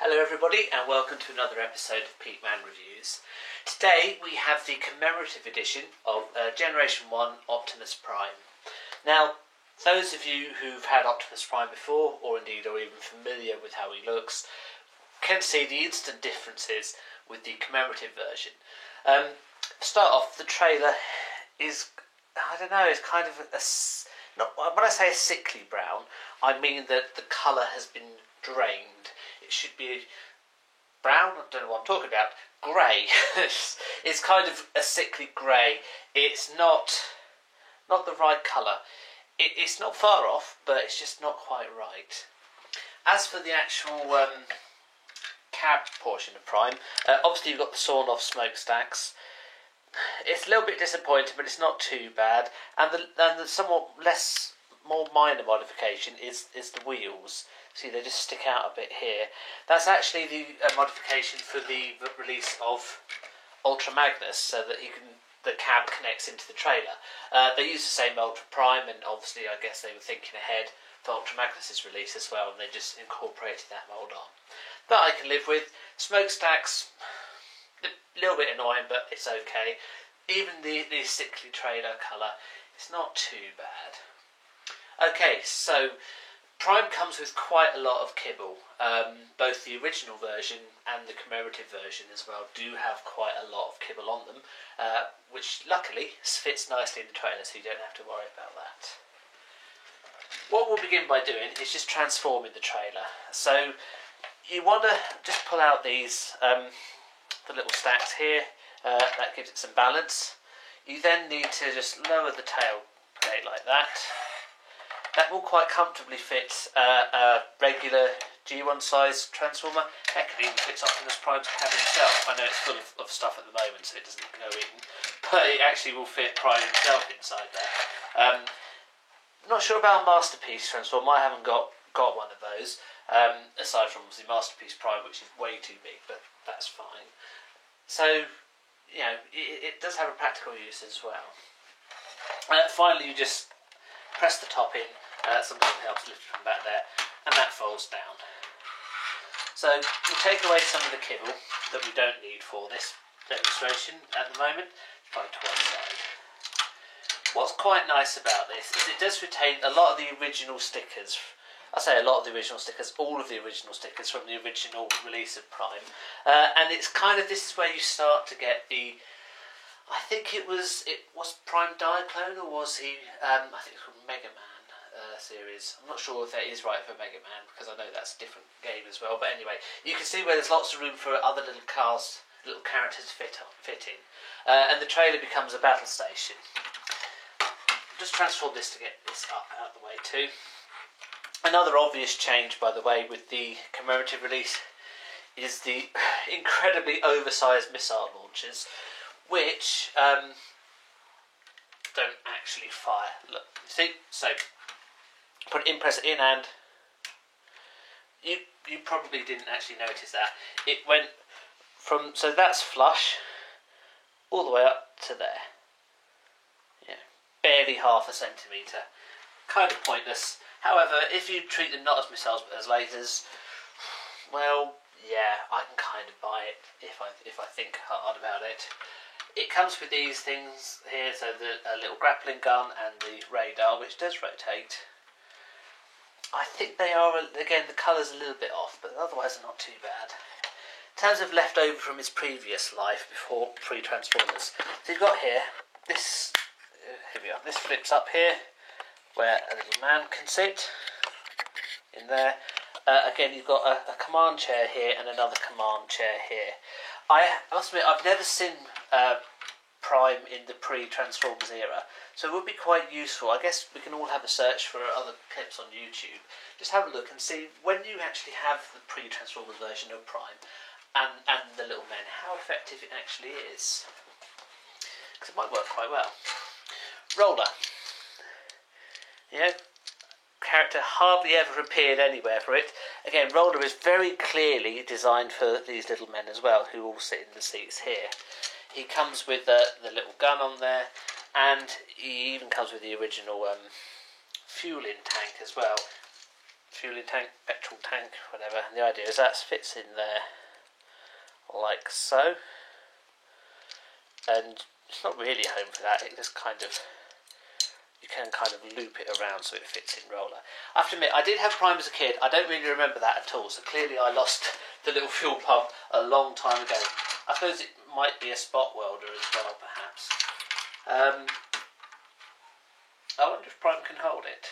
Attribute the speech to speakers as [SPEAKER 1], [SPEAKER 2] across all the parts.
[SPEAKER 1] Hello everybody and welcome to another episode of Peak Man Reviews. Today we have the commemorative edition of Generation 1 Optimus Prime. Now, those of you who've had Optimus Prime before, or indeed are even familiar with how he looks, can see the instant differences with the commemorative version. To start off, the trailer is, it's kind of when I say a sickly brown, I mean that the colour has been drained. It should be brown, I don't know what I'm talking about, grey. It's kind of a sickly grey. It's not the right colour. It's not far off, but it's just not quite right. As for the actual cab portion of Prime, obviously you've got the sawn off smokestacks. It's a little bit disappointing, but it's not too bad. And the somewhat more minor modification is the wheels. See, they just stick out a bit here. That's actually the modification for the release of Ultra Magnus, so that the cab connects into the trailer. They use the same Ultra Prime, and obviously I guess they were thinking ahead for Ultra Magnus's release as well, and they just incorporated that mould on. That I can live with. Smokestacks, a little bit annoying, but it's okay. Even the sickly trailer colour, it's not too bad. Okay, so Prime comes with quite a lot of kibble. Both the original version and the commemorative version as well do have quite a lot of kibble on them, which luckily fits nicely in the trailer, so you don't have to worry about that. What we'll begin by doing is just transforming the trailer. So you want to just pull out these the little stacks here. That gives it some balance. You then need to just lower the tail plate like that. That will quite comfortably fit a regular G1 size transformer. Heck, it even fits Optimus Prime's cab himself. I know it's full of stuff at the moment, so it doesn't go in, but it actually will fit Prime himself inside there. Not sure about a Masterpiece transformer. I haven't got one of those, aside from the Masterpiece Prime, which is way too big, but that's fine. So, it does have a practical use as well. Finally, you just press the top in. Something helps lift it from back there, and that folds down. So we take away some of the kibble that we don't need for this demonstration at the moment. Right to one side. What's quite nice about this is it does retain a lot of the original stickers. I say a lot of the original stickers, all of the original stickers from the original release of Prime, and it's kind of, this is where you start to get the. I think it was Prime Diaclone, or was he? I think it's called Mega Man series. I'm not sure if that is right for Mega Man, because I know that's a different game as well. But anyway, you can see where there's lots of room for other little cars, little characters to fit in, and the trailer becomes a battle station. Just transform this to get this up out of the way too. Another obvious change, by the way, with the commemorative release is the incredibly oversized missile launchers, which don't actually fire. Look, you see? So put it in, press it in, and you probably didn't actually notice that. It went from, so that's flush, all the way up to there. Barely half a centimetre. Kind of pointless. However, if you treat them not as missiles but as lasers, well, yeah, I can kind of buy it if I think hard about it. It comes with these things here, so a little grappling gun and the radar, which does rotate. I think they are, again, the colour's a little bit off, but otherwise they're not too bad. In terms of leftover from his previous life, before pre-Transformers, so you've got here, this, here we are, this flips up here, where a little man can sit, in there. Again, you've got a command chair here and another command chair here. I must admit, I've never seen Prime in the pre-Transformers era, so it would be quite useful. I guess we can all have a search for other clips on YouTube. Just have a look and see when you actually have the pre-Transformers version of Prime and the little men, how effective it actually is. Because it might work quite well. Roller. Character hardly ever appeared anywhere for it. Again, Roller is very clearly designed for these little men as well, who all sit in the seats here. He comes with the little gun on there, and he even comes with the original fueling tank as well. fueling tank, petrol tank, whatever. And the idea is that fits in there like so, and it's not really home for that. It just kind of, you can kind of loop it around so it fits in roller. I have to admit, I did have Prime as a kid. I don't really remember that at all, so clearly I lost the little fuel pump a long time ago. I suppose it might be a spot welder as well, perhaps. I wonder if Prime can hold it.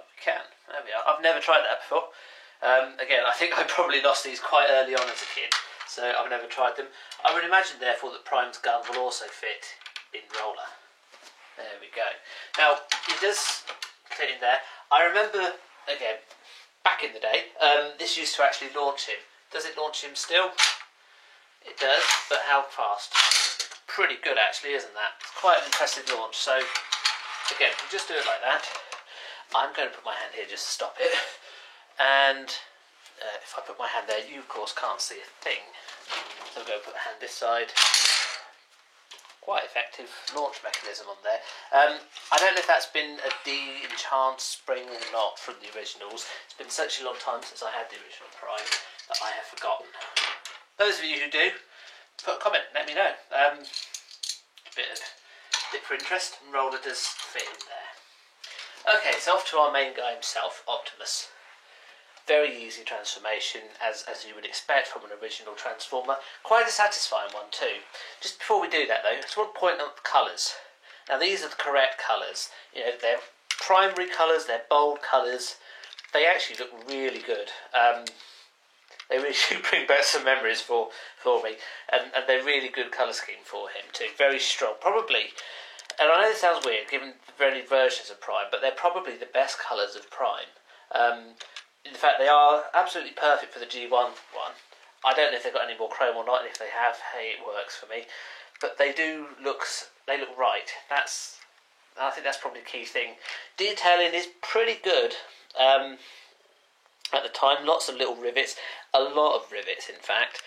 [SPEAKER 1] Oh, we can. There we are. I've never tried that before. Again, I think I probably lost these quite early on as a kid, so I've never tried them. I would imagine, therefore, that Prime's gun will also fit in roller. There we go. Now, it does fit in there. I remember, again, back in the day, this used to actually launch him. Does it launch him still? It does, but how fast? Pretty good, actually, isn't that? It's quite an impressive launch. So, again, we just do it like that. I'm going to put my hand here just to stop it. And if I put my hand there, you, of course, can't see a thing. So I'm going to put the hand this side. Quite effective launch mechanism on there. I don't know if that's been a de-enhanced spring or not from the originals. It's been such a long time since I had the original Prime that I have forgotten. Those of you who do, put a comment, let me know. A bit for interest, and roller does fit in there. Okay, so off to our main guy himself, Optimus. Very easy transformation, as you would expect from an original Transformer. Quite a satisfying one too. Just before we do that though, I just want to point out the colours. Now these are the correct colours. You know, they're primary colours, they're bold colours. They actually look really good. They really do bring back some memories for me. And they're really good colour scheme for him too. Very strong. Probably, and I know this sounds weird given the very versions of Prime, but they're probably the best colours of Prime. In fact, they are absolutely perfect for the G1 one. I don't know if they've got any more chrome or not, and if they have, hey, it works for me. But they look right. I think that's probably the key thing. Detailing is pretty good. At the time, lots of little rivets, a lot of rivets in fact.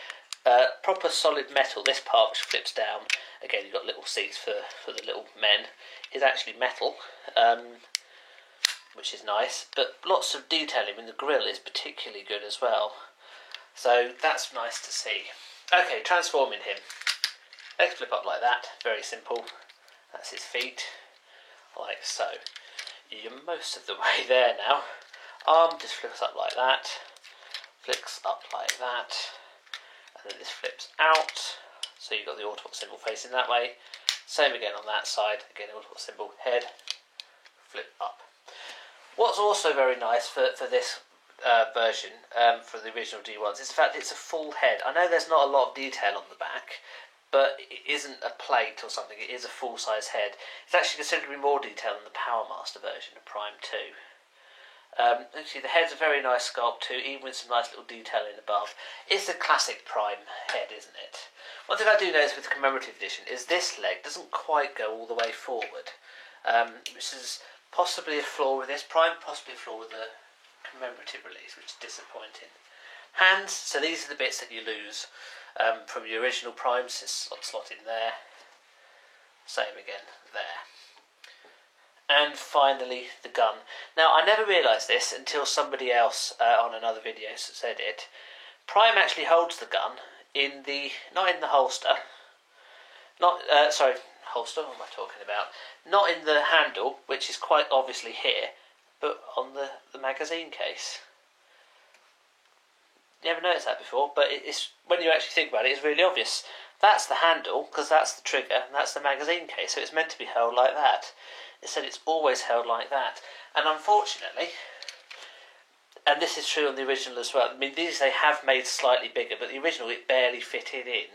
[SPEAKER 1] Proper solid metal. This part which flips down, again you've got little seats for the little men, is actually metal. Which is nice, but lots of detailing in the grille is particularly good as well. So that's nice to see. Okay, transforming him. Legs flip up like that, very simple. That's his feet, like so. You're most of the way there now. Arm just flips up like that, flicks up like that, and then this flips out. So you've got the Autobot symbol facing that way. Same again on that side, again Autobot symbol, head, flip up. What's also very nice for this version, for the original G1s, is the fact it's a full head. I know there's not a lot of detail on the back, but it isn't a plate or something, it is a full-size head. It's actually considerably more detailed than the Power Master version of Prime 2. Actually, the head's a very nice sculpt too, even with some nice little detailing above. It's a classic Prime head, isn't it? One thing I do notice with the commemorative edition is this leg doesn't quite go all the way forward, which is possibly a flaw with this Prime, possibly a flaw with the commemorative release, which is disappointing. Hands, so these are the bits that you lose from your original Primes. This slot in there, same again there. And finally, the gun. Now, I never realised this until somebody else on another video said it. Prime actually holds the gun not in the holster, holster, what am I talking about? Not in the handle, which is quite obviously here, but on the magazine case. You never noticed that before, but it's when you actually think about it, it's really obvious. That's the handle, because that's the trigger, and that's the magazine case, so it's meant to be held like that. It said it's always held like that. And unfortunately, and this is true on the original as well, I mean, these they have made slightly bigger, but the original, it barely fitted in.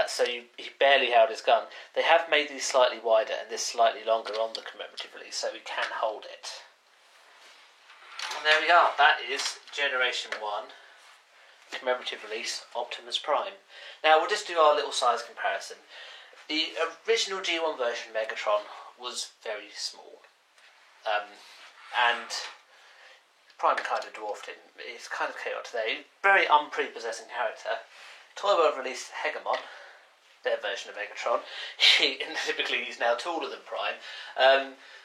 [SPEAKER 1] So he barely held his gun. They have made these slightly wider and this slightly longer on the commemorative release, so we can hold it. And there we are. That is Generation 1 commemorative release Optimus Prime. Now we'll just do our little size comparison. The original G1 version Megatron was very small, and Prime kind of dwarfed him. It's kind of chaotic today. Very unprepossessing character. Toy World released Hegemon, their version of Megatron. Typically he's now taller than Prime,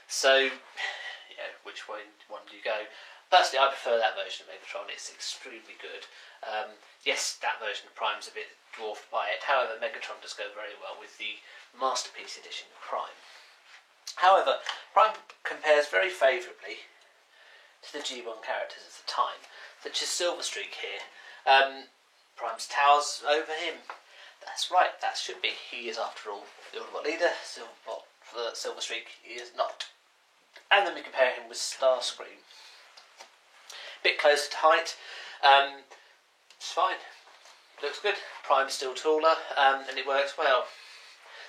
[SPEAKER 1] so you know, which way one do you go? Personally, I prefer that version of Megatron. It's extremely good. Yes, that version of Prime's a bit dwarfed by it. However, Megatron does go very well with the Masterpiece edition of Prime. However, Prime compares very favourably to the G1 characters of the time, such as Silverstreak here. Prime's towers over him. That's right, that should be. He is, after all, the Autobot leader. Silverstreak he is not. And then we compare him with Starscream. Bit closer to height. It's fine. Looks good. Prime's still taller, and it works well.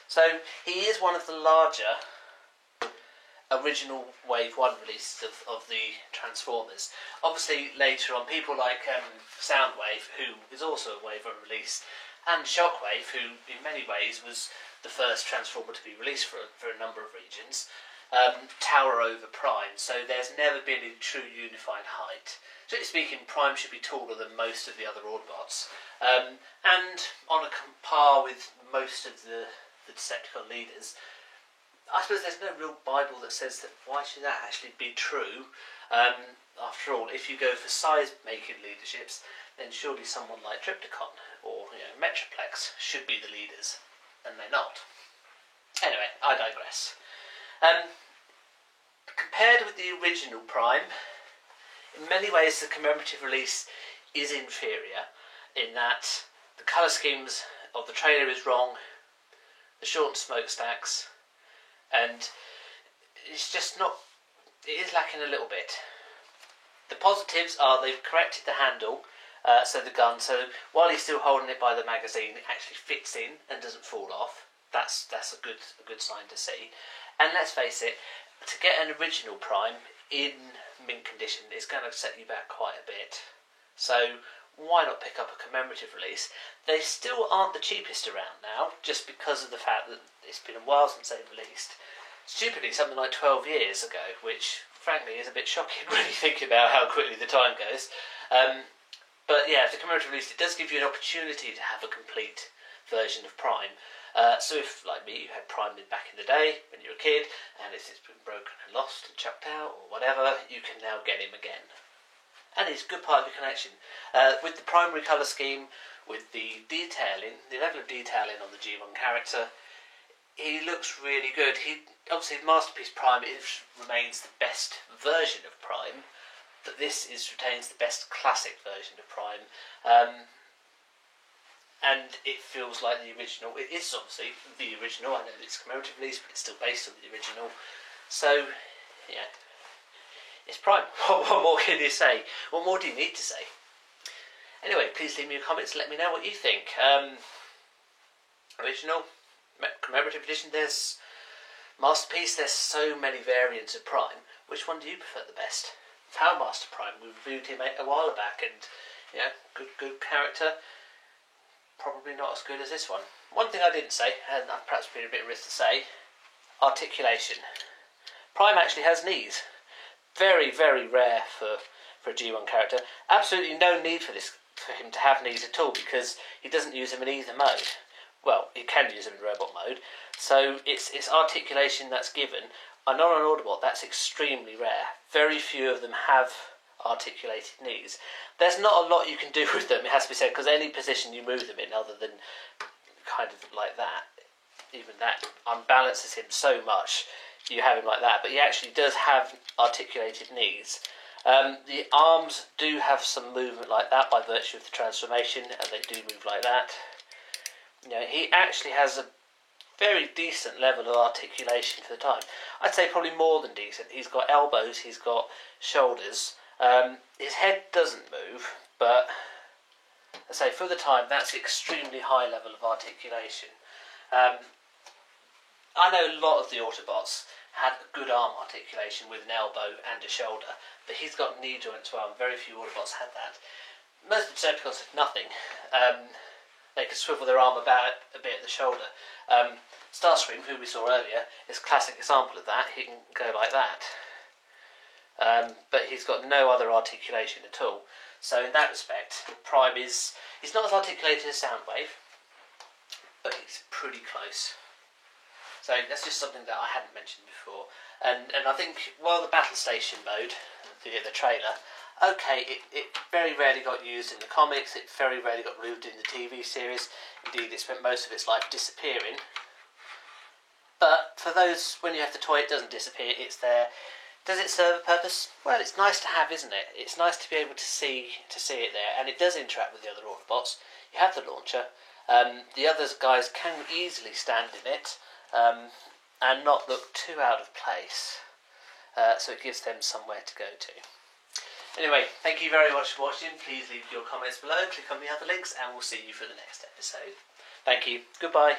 [SPEAKER 1] So he is one of the larger original Wave 1 releases of the Transformers. Obviously later on people like Soundwave, who is also a Wave 1 release, and Shockwave, who in many ways was the first Transformer to be released for a number of regions, tower over Prime, so there's never been a true unified height. Strictly speaking, Prime should be taller than most of the other Autobots, and on a par with most of the Decepticon leaders. I suppose there's no real Bible that says that. Why should that actually be true? After all, if you go for size-making leaderships, then surely someone like Trypticon or Metroplex should be the leaders, and they're not. Anyway, I digress. Compared with the original Prime, in many ways the commemorative release is inferior, in that the colour schemes of the trailer is wrong, the shortened smokestacks, and it's just not, it is lacking a little bit. The positives are they've corrected the handle, so the gun, so while he's still holding it by the magazine, it actually fits in and doesn't fall off. That's a good sign to see. And let's face it, to get an original Prime in mint condition is going to set you back quite a bit. So why not pick up a commemorative release? They still aren't the cheapest around now, just because of the fact that it's been a while since they've released. Stupidly, something like 12 years ago, which frankly is a bit shocking when you think about how quickly the time goes. But yeah, the commemorative release, it does give you an opportunity to have a complete version of Prime. So if, like me, you had Prime back in the day when you were a kid, and it's been broken and lost and chucked out or whatever, you can now get him again. And it's a good part of your collection. With the primary colour scheme, with the detailing, the level of detailing on the G1 character, he looks really good. Obviously, Masterpiece Prime remains the best version of Prime, but this retains the best classic version of Prime. And it feels like the original. It is obviously the original. I know it's a commemorative release, but it's still based on the original. So, yeah, it's Prime. What more can you say? What more do you need to say? Anyway, please leave me your comments and let me know what you think. Original, commemorative edition, there's Masterpiece, there's so many variants of Prime. Which one do you prefer the best? Power Master Prime, we reviewed him a while back, and good character. Probably not as good as this one. One thing I didn't say, and I've perhaps been a bit risk to say, articulation. Prime actually has knees. Very, very rare for a G1 character. Absolutely no need for him to have knees at all, because he doesn't use them in either mode. Well, he can use them in robot mode, so it's articulation that's given. And on an Autobot, that's extremely rare. Very few of them have articulated knees. There's not a lot you can do with them, it has to be said, because any position you move them in, other than kind of like that, even that unbalances him so much. You have him like that, but he actually does have articulated knees. The arms do have some movement like that by virtue of the transformation, and they do move like that. He actually has a very decent level of articulation for the time. I'd say probably more than decent. He's got elbows, he's got shoulders. His head doesn't move, but I say for the time that's extremely high level of articulation. I know a lot of the Autobots had a good arm articulation with an elbow and a shoulder, but he's got knee joint as well, and very few Autobots had that. Most of the Decepticons had nothing. They could swivel their arm about a bit at the shoulder. Starscream, who we saw earlier, is a classic example of that. He can go like that. But he's got no other articulation at all. So in that respect, Prime he's not as articulated as Soundwave, but he's pretty close. So that's just something that I hadn't mentioned before. And I think, while the battle station mode, the trailer, okay, it very rarely got used in the comics, it very rarely got moved in the TV series. Indeed, it spent most of its life disappearing. But for those, when you have the toy, it doesn't disappear, it's there. Does it serve a purpose? Well, it's nice to have, isn't it? It's nice to be able to see it there, and it does interact with the other Autobots. You have the launcher. The other guys can easily stand in it and not look too out of place. So it gives them somewhere to go to. Anyway, thank you very much for watching. Please leave your comments below, click on the other links, and we'll see you for the next episode. Thank you. Goodbye.